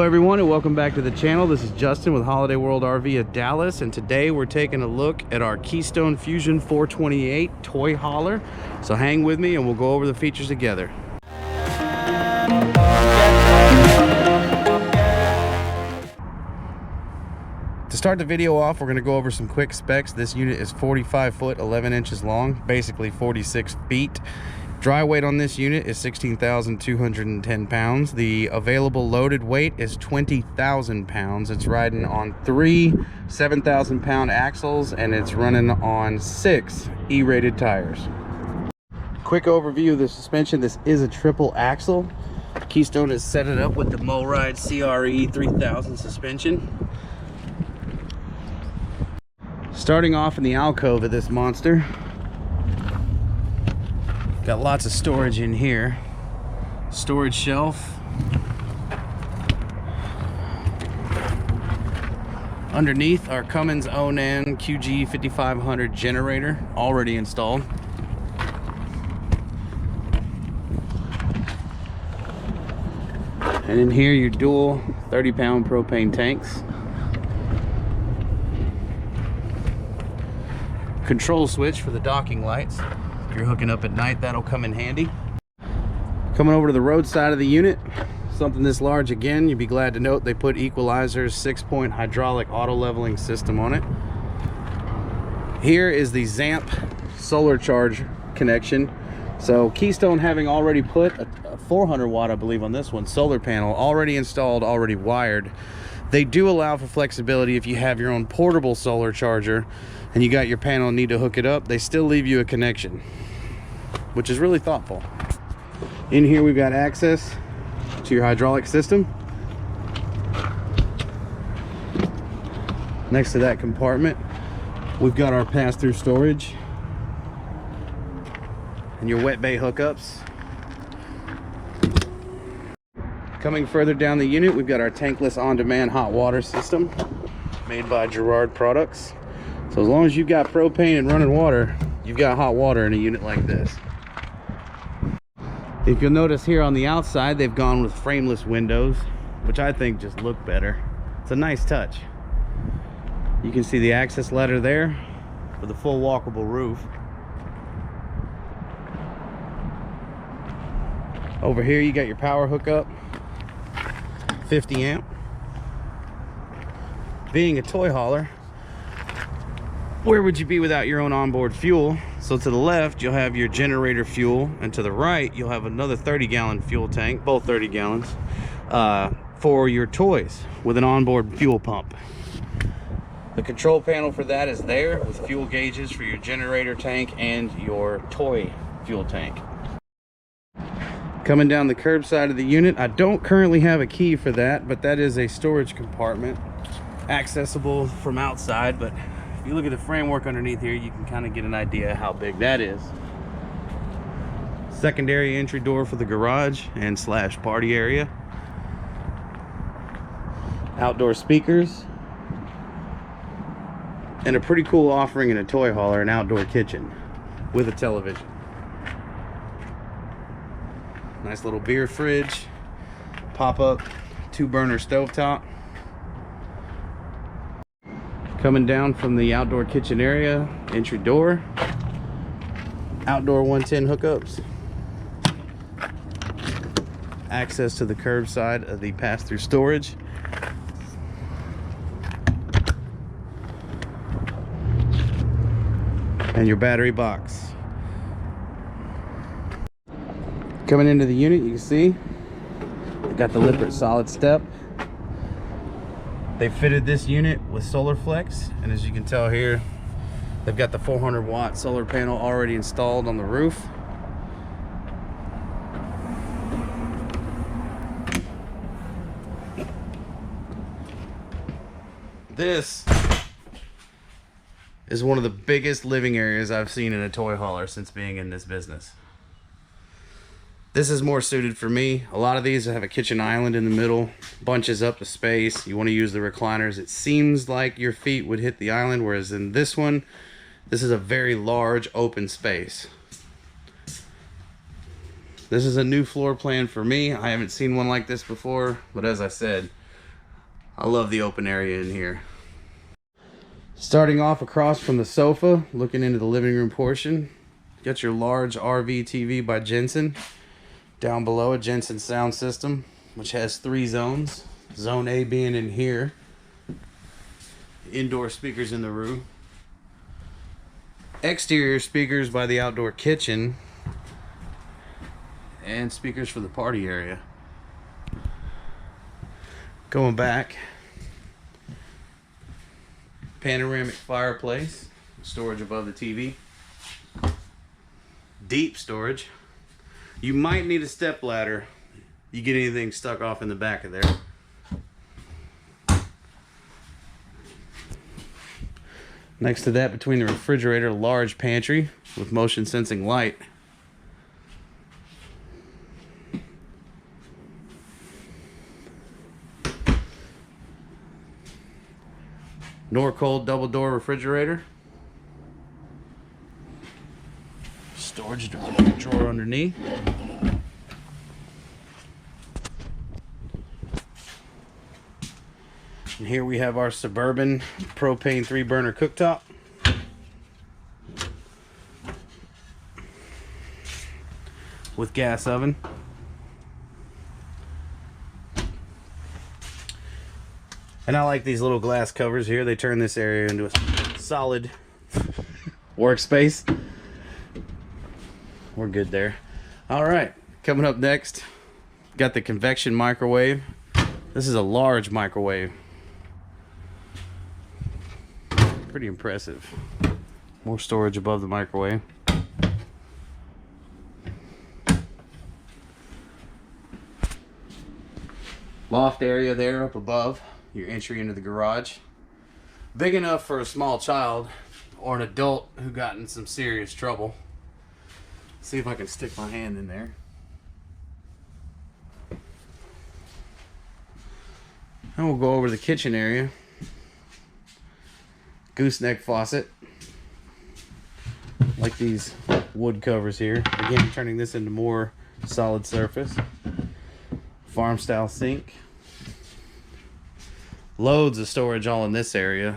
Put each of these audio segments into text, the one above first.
everyone, and welcome back to the channel. This is Justin with Holiday World RV of Dallas, and today we're taking a look at our Keystone Fuzion 428 toy hauler. So hang with me and we'll go over the features together. To start the video off, we're going to go over some quick specs. This unit is 45 foot 11 inches long, basically 46 feet. Dry weight on this unit is 16,210 pounds. The available loaded weight is 20,000 pounds. It's riding on 3 7,000 pound axles, and it's running on 6 E-rated tires. Quick overview of the suspension. This is a triple axle. Keystone has set it up with the MoRide CRE 3000 suspension. Starting off in the alcove of this monster, got lots of storage in here. Storage shelf. Underneath, our Cummins Onan QG 5500 generator already installed. And in here, your dual 30-pound propane tanks. Control switch for the docking lights. If you're hooking up at night, that'll come in handy. Coming over to the road side of the unit, something this large again, you'd be glad to note they put Equalizer's 6-point hydraulic auto leveling system on it. Here is the ZAMP solar charge connection. So Keystone, having already put a 400 watt, I believe, on this one, solar panel already installed, already wired, they do allow for flexibility. If you have your own portable solar charger and you got your panel and need to hook it up, they still leave you a connection, which is really thoughtful. In here, we've got access to your hydraulic system. Next to that compartment, we've got our pass-through storage and your wet bay hookups. Coming further down the unit, we've got our tankless on-demand hot water system made by Gerard Products. So as long as you've got propane and running water, you've got hot water in a unit like this. If you'll notice here on the outside, they've gone with frameless windows, which I think just look better. It's a nice touch. You can see the access ladder there for the full walkable roof. Over here, you got your power hookup, 50 amp. Being a toy hauler, where would you be without your own onboard fuel? So to the left, you'll have your generator fuel, and to the right, you'll have another 30-gallon fuel tank, both 30 gallons, for your toys with an onboard fuel pump. The control panel for that is there with fuel gauges for your generator tank and your toy fuel tank. Coming down the curb side of the unit, I don't currently have a key for that, but that is a storage compartment accessible from outside. But if you look at the framework underneath here, you can kind of get an idea how big that is. Secondary entry door for the garage and slash party area. Outdoor speakers. And a pretty cool offering in a toy hauler, an outdoor kitchen with a television. Nice little beer fridge, pop-up 2-burner stovetop. Coming down from the outdoor kitchen area, entry door, outdoor 110 hookups, access to the curb side of the pass-through storage, and your battery box. Coming into the unit, you can see we've got the Lippert solid step. They fitted this unit with solar flex, and as you can tell here, they've got the 400 watt solar panel already installed on the roof. This is one of the biggest living areas I've seen in a toy hauler since being in this business. This is more suited for me. A lot of these have a kitchen island in the middle, bunches up the space. You want to use the recliners. It seems like your feet would hit the island, whereas in this one, this is a very large open space. This is a new floor plan for me. I haven't seen one like this before, but as I said, I love the open area in here. Starting off across from the sofa, looking into the living room portion, got your large RV TV by Jensen. Down below, a Jensen sound system, which has 3 zones. Zone A being in here. Indoor speakers in the room. Exterior speakers by the outdoor kitchen. And speakers for the party area. Going back, panoramic fireplace, storage above the TV. Deep storage. You might need a step ladder. You get anything stuck off in the back of there. Next to that, between the refrigerator, large pantry with motion sensing light. Norcold double door refrigerator. Storage drawer underneath. And here we have our Suburban propane 3-burner cooktop. With gas oven. And I like these little glass covers here. They turn this area into a solid workspace. We're good there. All right, coming up next, got the convection microwave. This is a large microwave. Pretty impressive. More storage above the microwave. Loft area there up above, your entry into the garage. Big enough for a small child or an adult who got in some serious trouble. See if I can stick my hand in there. And we'll go over the kitchen area. Gooseneck faucet. Like these wood covers here. Again, turning this into more solid surface. Farm style sink. Loads of storage all in this area.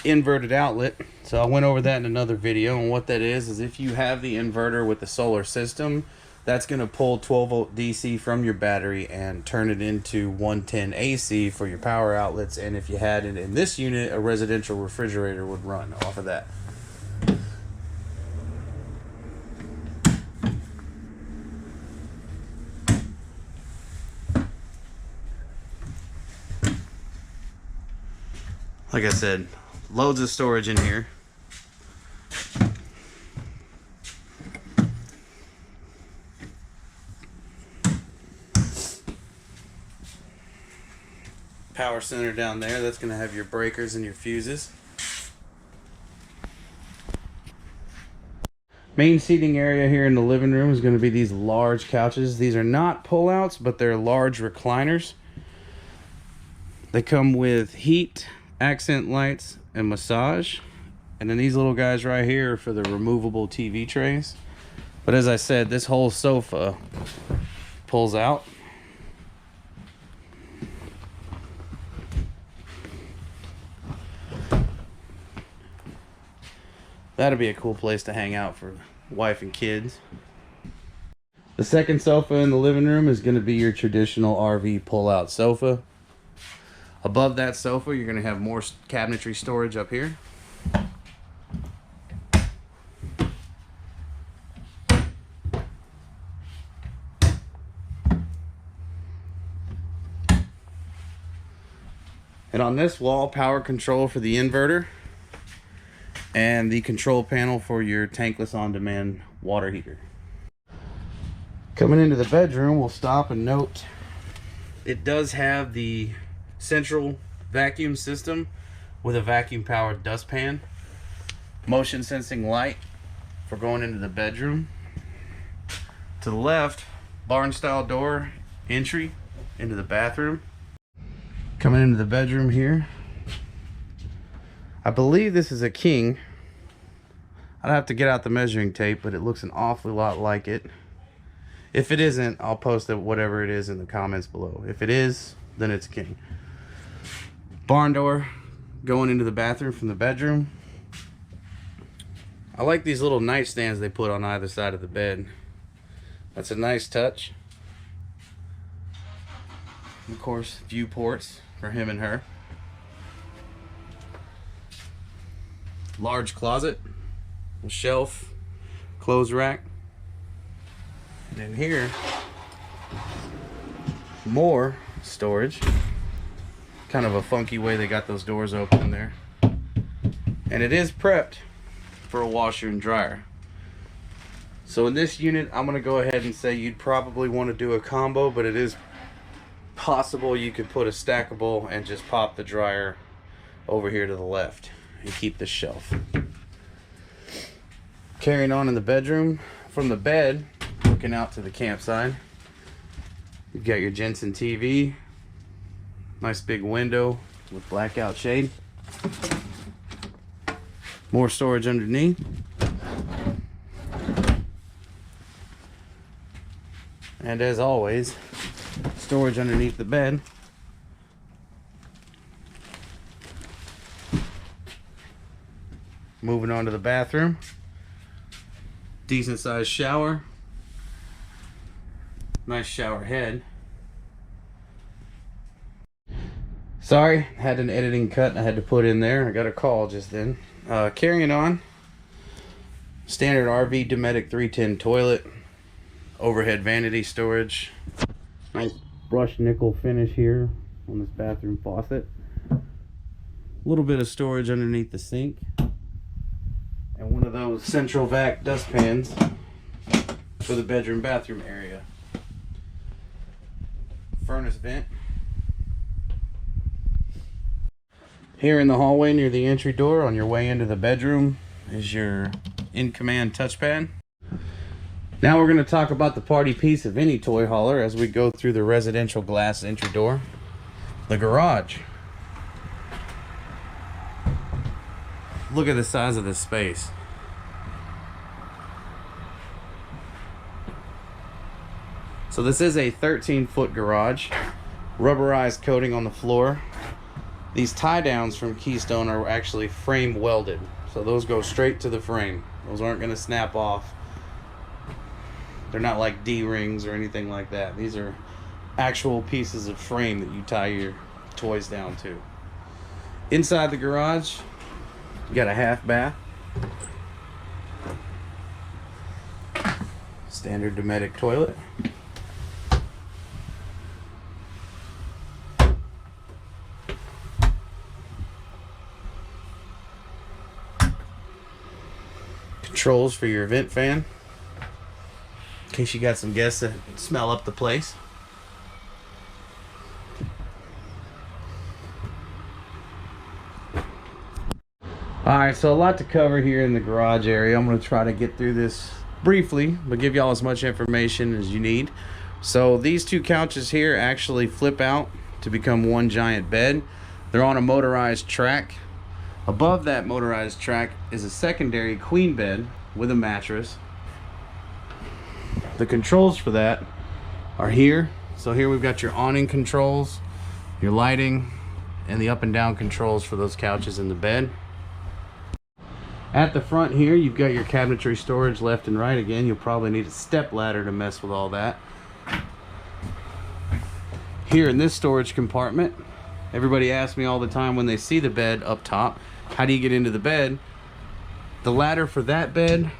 Inverted outlet. So I went over that in another video, and what that is if you have the inverter with the solar system, that's going to pull 12 volt DC from your battery and turn it into 110 AC for your power outlets. And if you had it in this unit, a residential refrigerator would run off of that. Like I said, loads of storage in here. Power center down there, that's going to have your breakers and your fuses. Main seating area here in the living room is going to be these large couches. These are not pull-outs, but they're large recliners. They come with heat, accent lights, and massage. And then these little guys right here are for the removable TV trays. But as I said, this whole sofa pulls out. That'd be a cool place to hang out for wife and kids. The second sofa in the living room is going to be your traditional RV pull-out sofa. Above that sofa, you're going to have more cabinetry storage up here. And on this wall, power control for the inverter and the control panel for your tankless on-demand water heater. Coming into the bedroom, we'll stop and note it does have the central vacuum system with a vacuum powered dustpan, motion sensing light for going into the bedroom. To the left, barn style door entry into the bathroom. Coming into the bedroom here, I believe this is a king. I'd have to get out the measuring tape, but it looks an awfully lot like it. If it isn't, I'll post it, whatever it is, in the comments below. If it is, then it's a king. Barn door going into the bathroom from the bedroom. I like these little nightstands they put on either side of the bed. That's a nice touch. Of course, view ports for him and her. Large closet, a shelf, clothes rack. And in here, more storage. Kind of a funky way they got those doors open in there. And it is prepped for a washer and dryer. So in this unit, I'm going to go ahead and say you'd probably want to do a combo, but it is possible you could put a stackable and just pop the dryer over here to the left and keep the shelf. Carrying on in the bedroom, from the bed, looking out to the campsite, you've got your Jensen TV, nice big window with blackout shade, more storage underneath, and as always, storage underneath the bed. Moving on to the bathroom, decent sized shower, nice shower head. Sorry, had an editing cut I had to put in there. I got a call just then. Carrying on, standard RV Dometic 310 toilet, overhead vanity storage, nice brushed nickel finish here on this bathroom faucet, a little bit of storage underneath the sink, and one of those central vac dustpans for the bedroom bathroom area. Furnace vent. Here in the hallway near the entry door on your way into the bedroom is your in-command touchpad. Now we're going to talk about the party piece of any toy hauler as we go through the residential glass entry door, the garage. Look at the size of this space. So this is a 13-foot garage, rubberized coating on the floor. These tie downs from Keystone are actually frame welded, so those go straight to the frame. Those aren't going to snap off. They're not like D-rings or anything like that. These are actual pieces of frame that you tie your toys down to. Inside the garage, you got a half bath. Standard Dometic toilet. Controls for your vent fan, in case you got some guests that smell up the place. Alright, so a lot to cover here in the garage area. I'm going to try to get through this briefly, but give y'all as much information as you need. So these two couches here actually flip out to become one giant bed. They're on a motorized track. Above that motorized track is a secondary queen bed with a mattress. The controls for that are here. So here we've got your awning controls, your lighting, and the up and down controls for those couches in the bed. At the front here, you've got your cabinetry storage left and right. Again, you'll probably need a step ladder to mess with all that. Here in this storage compartment, everybody asks me all the time when they see the bed up top, how do you get into the bed? The ladder for that bed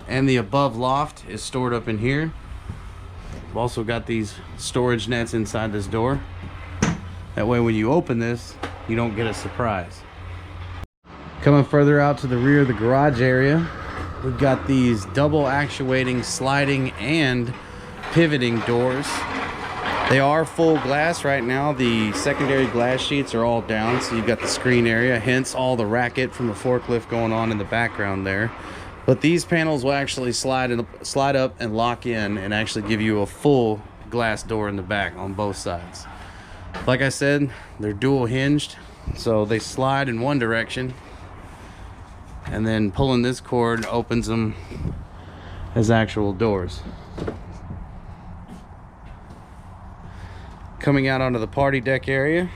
and the above loft is stored up in here. I've also got these storage nets inside this door. That way when you open this, you don't get a surprise. Coming further out to the rear of the garage area, we've got these double actuating, sliding, and pivoting doors. They are full glass right now. The secondary glass sheets are all down, so you've got the screen area, hence all the racket from the forklift going on in the background there. But these panels will actually slide up and lock in and actually give you a full glass door in the back on both sides. Like I said, they're dual hinged, so they slide in one direction, and then pulling this cord opens them as actual doors. Coming out onto the party deck area,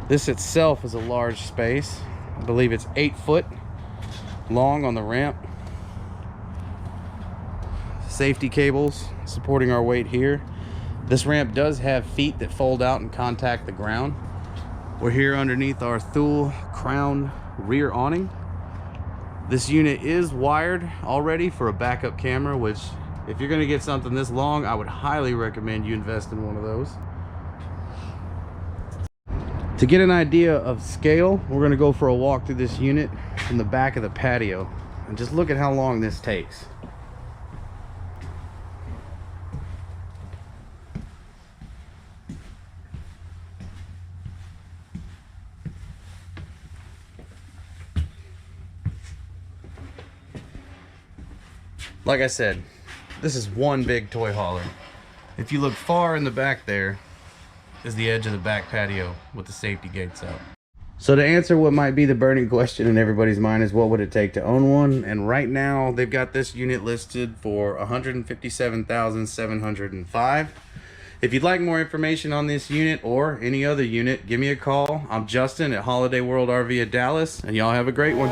this itself is a large space. I believe it's 8 foot long on the ramp. Safety cables supporting our weight here. This ramp does have feet that fold out and contact the ground. We're here underneath our Thule crown rear awning. This unit is wired already for a backup camera, which if you're gonna get something this long, I would highly recommend you invest in one of those. To get an idea of scale, we're gonna go for a walk through this unit from the back of the patio and just look at how long this takes. Like I said, this is one big toy hauler. If you look far in the back, there is the edge of the back patio with the safety gates up. So to answer what might be the burning question in everybody's mind is, what would it take to own one? And right now they've got this unit listed for $157,705. If you'd like more information on this unit or any other unit, give me a call. I'm Justin at Holiday World RV at Dallas, and y'all have a great one.